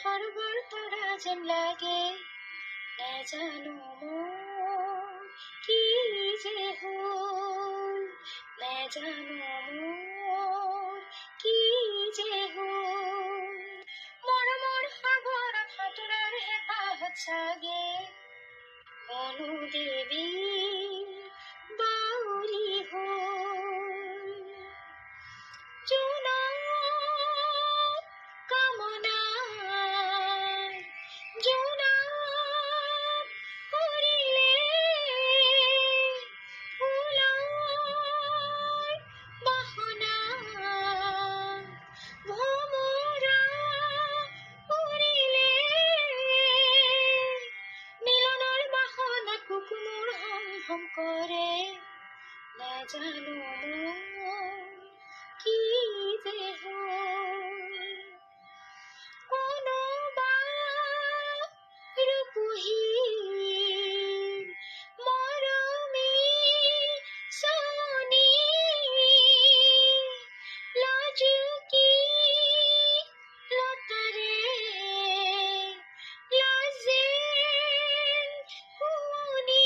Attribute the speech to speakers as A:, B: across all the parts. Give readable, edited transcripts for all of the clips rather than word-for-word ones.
A: হৰবৰ তৰা যেন লাগে নেজানো মোৰ কি যে হ'ল নেজানো মোৰ কি যে হ'ল মৰমৰ সাগৰত সাঁতোৰাৰ হেঁপাহত চাগে অনু দেৱী বাউলী হ'ল জোনাক কামনাই জোনাক কৰিলে ফুলৰ বাসনা ভমৰা উৰিলে মিলনৰ বাসনাত কুকুৰ হম হম কৰে নেজানো মোৰ কি যে হ'ল কোনোবা ৰূপহী মৰমী চনী লাজুকী লতাৰে লাজে শুৱনি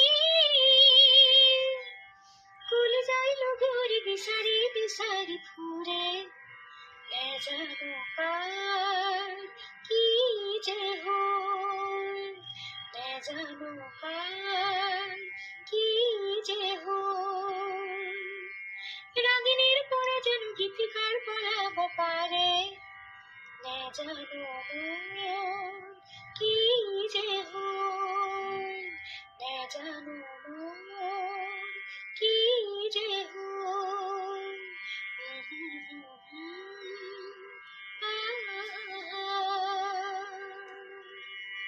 A: কুল যাই লগৰী বিচাৰি বিচাৰি ফুৰে নেজানো কাৰ কি যে হ'ল নেজানো কাৰ কি যে হ'ল ৰাগিনীৰ পৰা জানো গীতিকাৰ পলাব পাৰে নেজানো মোৰ কি যে হ'ল নেজানো মোৰ কি যে হ'ল